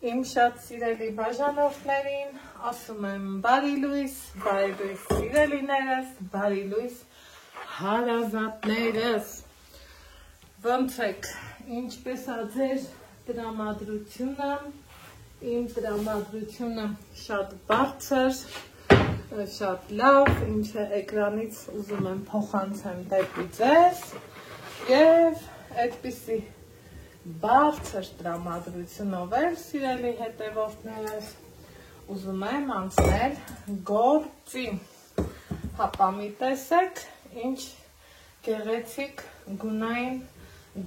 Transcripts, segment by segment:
Իմ շատ սիրելի բաժանորդներին, ասում եմ բարի լույս սիրելիներս, բարի լույս հարազատներս, ոնց եք, ինչպես է ձեր տրամադրությունը, իմ տրամադրությունը շատ բարձր, շատ լավ, ինչը էկրանից ուզում եմ փոխանցեմ դեպի ձեզ և այդպիսի բարձր տրամադրությունով էլ սիրելի հետևորդներս ուզում եմ անցնել գործի, հապա մի տեսեք ինչ գեղեցիկ գունային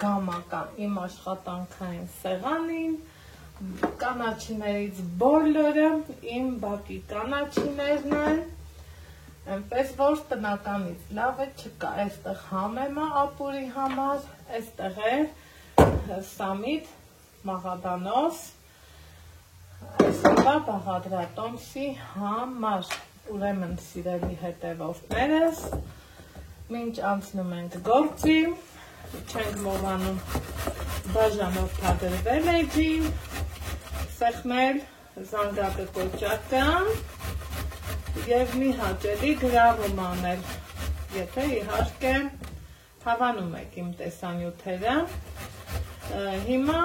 գամա կա իմ աշխատանքային սեղանին, կանաչիներից բոլորը իմ բակի կանաչիներն են, այնպես որ տնականից լավը չկա, այստեղ համեմա ապուրի համար, այստեղ է Սամիտ Մաղադանոս, այսօրվա բաղադրատոմսի համար, ուրեմն սիրելի հետևորդներս, մինչ անցնում ենք գործի, չենք մոռանում բաժանորդագրվել էջին, սեղմել զանգակը կոճական և մի հաճելի գրավում անել, եթե իհարկե հավանում եք իմ տեսանյութերը, հիմա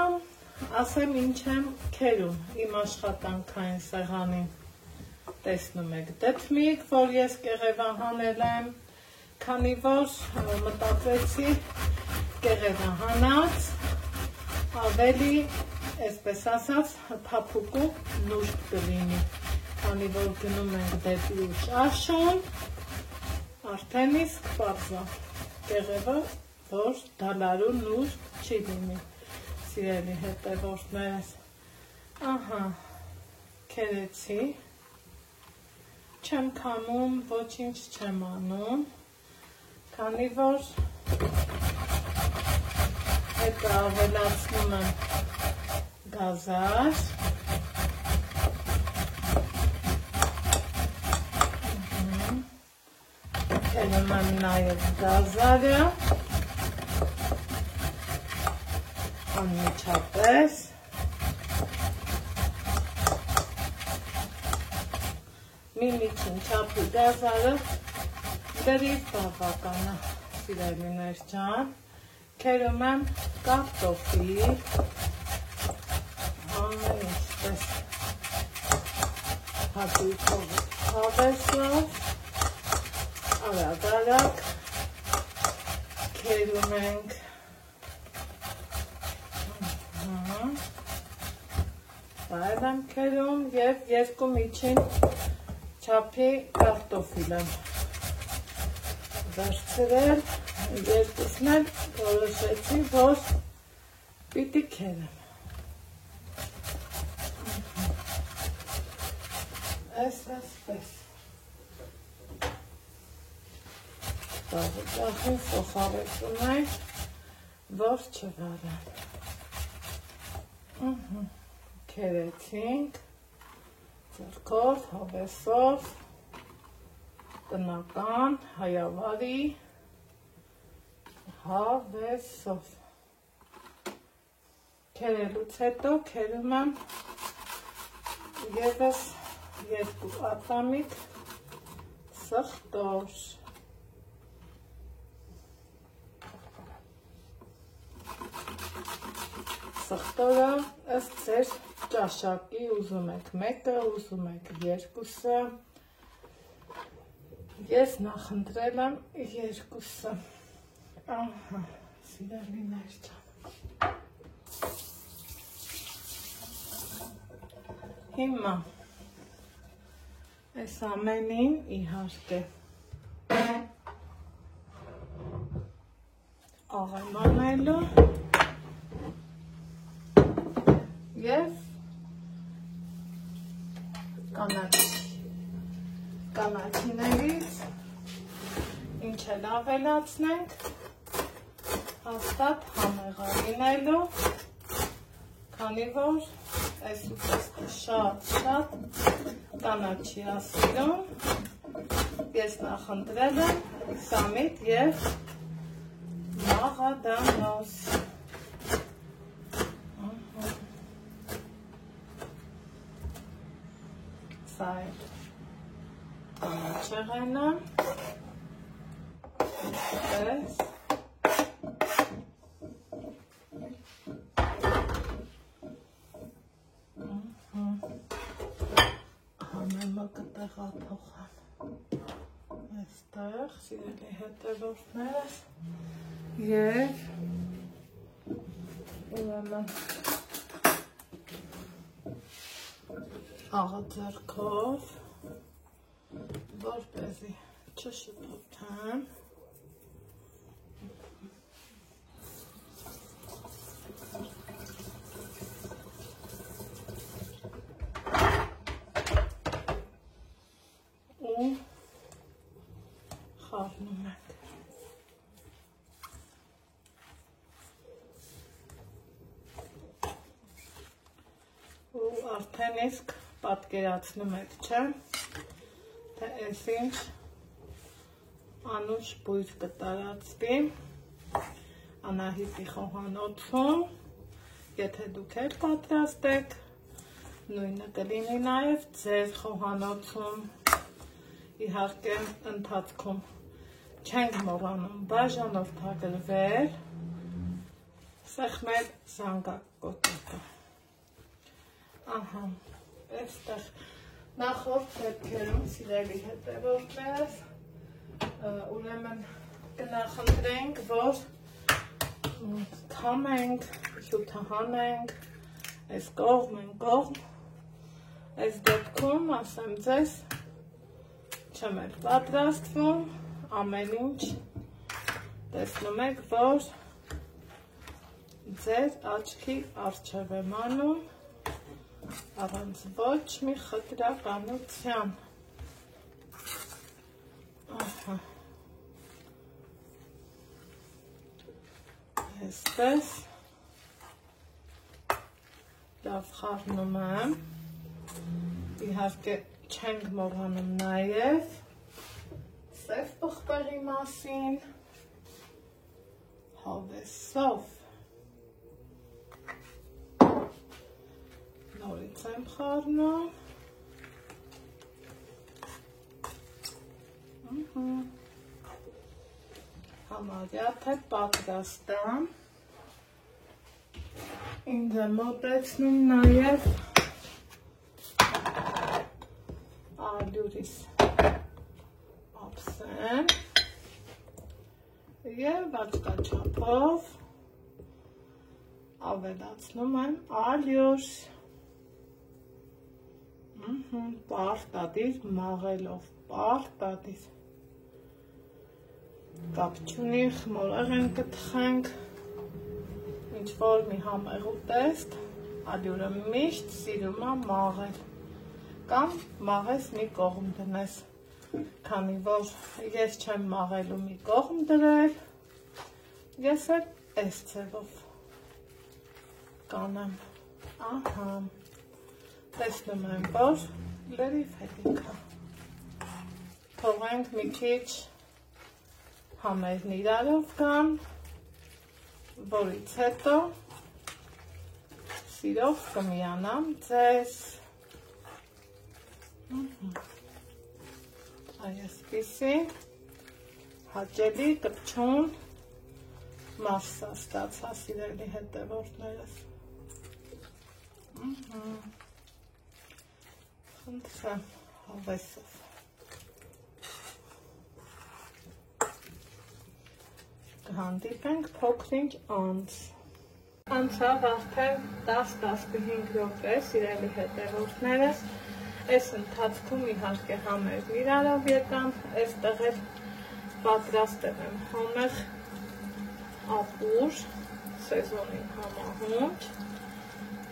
ասեմ ինչ եմ քերում իմ աշխատանքային սեղանին, տեսնում եք դդմիկ, որ ես կեղևահանել եմ, քանի որ մտածեցի կեղևահանած, ավելի, այսպես ասած, փափուկու նուրբ կլինի, քանի որ գնում ենք դեպի ուշ աշուն, արդեն իսկ պարզա կեղևը, որ դալարու նուրբ չի լինի, սիրելի հետևորդներս, ահա, քերեցի, չեմ քամում, ոչինչ չեմ անում, քանի որ հետը ավելացնում եմ գազար, քերում եմ նաև գազարը, անմիջապես, մի միջին չափի գազարը դրից բավականա, սիրելիներ ջան, քերում եմ կարտոֆիլ, ամեն ինչպես հատույթով հավեսով, արագ քերում ենք Այլ եմ քերում և երկու միջին չափի կարտոֆիլ եմ վերցրել, երկուսն էլ որոշեցի, որ պիտի քերեմ։ Այսպես։ Տաղին սոխարեցում ենք, որ չվարան։ Քերեցինք, ձեռքով, հավեսով, տնական, հայավարի, հավեսով։ Քերելուց հետո քերում եմ ևս երկու ատամիկ սխտոր։ Սխտորը ըստ ձեր ճաշակի ուզում եք մեկը, ուզում եք երկուսը, ես նախընտրել եմ երկուսը, ահա, սիրելիներ ջան, հիմա, այս ամենին իհարկե աղեմ անելու, և կանաչիներից ինչ էլ ավելացնենք, հաստատ համեղա լինելու, քանի որ այս ուտեստը շատ կանաչի ասիրում, ես նախընտրել եմ Սամիտ և Մաղադանոս։ Սա է կանաչեղենը, այսպես, համեմը կտեղափոխեմ, այստեղ սիրելի հետևորդներս և ուրեմն աղաձեռքով, որպեսզի չշփոթեմ, ու խառնում ենք։ Ու արդեն իսկ պատկերացնում եք, չէ՞, թե այս ինչ անուշ բույր կտարածվի Անահիտի խոհանոցում, եթե դուք էլ պատրաստեք, նույնը կլինի նաև ձեր խոհանոցում, իհարկե ընթացքում չենք մոռանում բաժանորդագրվել սեղմել զանգակոճակը։ Ահա, այստեղ նախորդ դեպքերում սիրելի հետևորդներս ուրեմն կնախընտրենք, որ քամենք, հյութահանենք, այս կողմ են կողմ, այս դեպքում ասեմ ձեզ չեմ էլ պատրաստվում, ամեն ինչ տեսնում եք, որ ձեր աչքի առջև եմ անում, առանց ոչ մի խտրականության։ Ահա։ Այսպես լավ խառնում եմ, իհարկե չենք մոռանում նաև սև պղպեղի մասին, հավեսով նորից եմ խառնում, համարյա թե պատրաստ եմ, ինձ է մոտեցնում նաև ալյուրիս ափսեն և աչքաչափով ավելացնում եմ ալյուր, պարտադիր մաղելով, պարտադիր, կապ չունի, խմորեղ ենք կթխենք, ինչ-որ մի համեղ ուտեստ, ալյուրը միշտ սիրում է մաղել, կամ մաղես մի կողմ դնես, քանի որ ես չեմ մաղելու մի կողմ դրել, ես էլ այս ձևով կանեմ, ահա, տեսնում եմ, որ լրիվ հետիքա, թողենք մի քիչ համերն իրարով կան, որից հետո սիրով կմիանամ ձեզ, այսպիսի հաճելի կպչուն մասսա ստացա սիրելի հետևորդներս, խնդրեմ հավեսով, կհանդիպենք փոքր-ինչ անց, անցավ արդեն 10-15 րոպե սիրելի հետևորդներս, այս ընթացքում իհարկե համերն իրարով եկան, այստեղ էլ պատրաստել եմ համեղ ապուր, սեզոնին համահունչ,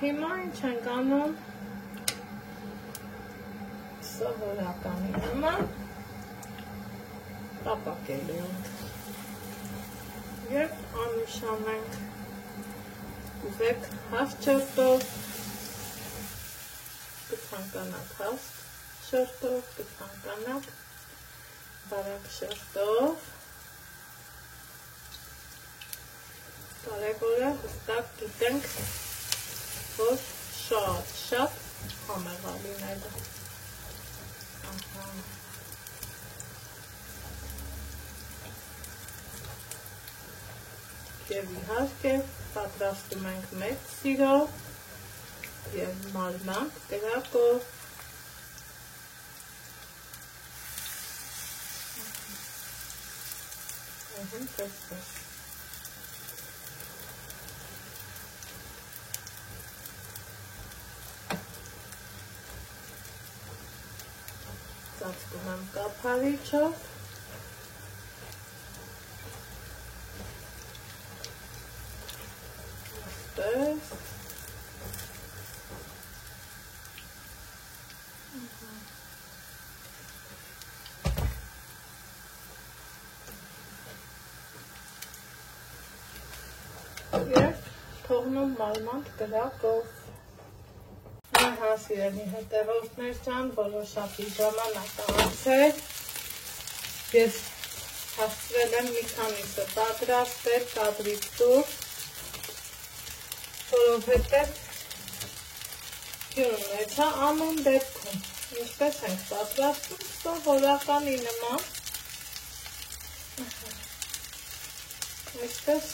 հիմա ինչ ենք անում, սովորականի նման տապակելու ենք և անուշանենք, ուզեք հաստ շորտով, կցանկանաք հաստ շորտով, կցանկանաք բարակ շորտով, կարևորը հստակ գիտենք, որ շատ համեղ է լինելը, Եվ իհարկե պատրաստում ենք մեծ սիրով և մարմանդ կրակով։ Պես։ Ծածկում եմ կափարիչով։ Պես։ Եվ թողնում մարմանդ կրակով։ Հա սիրելի հետևորդներ ջան, որոշակի ժամանակ անցել, ես հասցրել եմ մի քանիսը պատրաստել կադրից դուրս, որովհետև հյուրն ունեցա ամեն դեպքում, ինչպես ենք պատրաստում, սովորականի նման, այսպես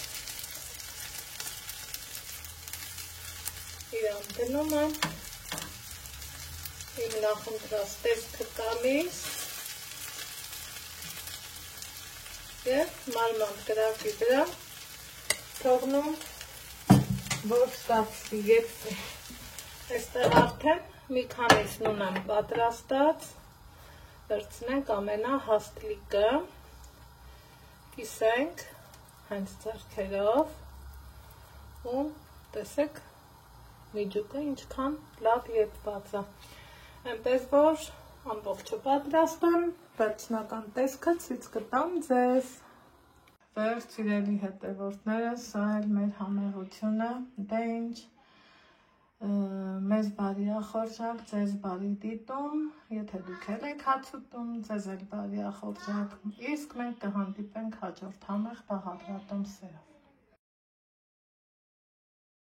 իրան դնում եմ, իմ նախընտրած տեսքը տալիս և մարմանդ կրակի վրա թողնում, որ ստացվի եփվի։ Այստեղ արդեն մի քանիսն ունեմ պատրաստած, վերցնենք ամենահաստ կիսենք հենց ձեռքերով ու տեսեք միջուկը ինչքան լավ եփված է։ Այնպես որ ամբողջը պատրաստում, վերջնական տեսքը ցույց կտամ ձեզ։ Վերջ սիրելի հետևորդները, սա էլ մեր համեղությունը, դե ինչ, մեզ բարի ախորժակ, ձեզ բարի դիտում, եթե դուք էլ եք հաց ուտում, ձեզ էլ բարի ախորժակ, իսկ մենք կհանդիպենք հաջորդ համեղ բաղադրատոմսերով։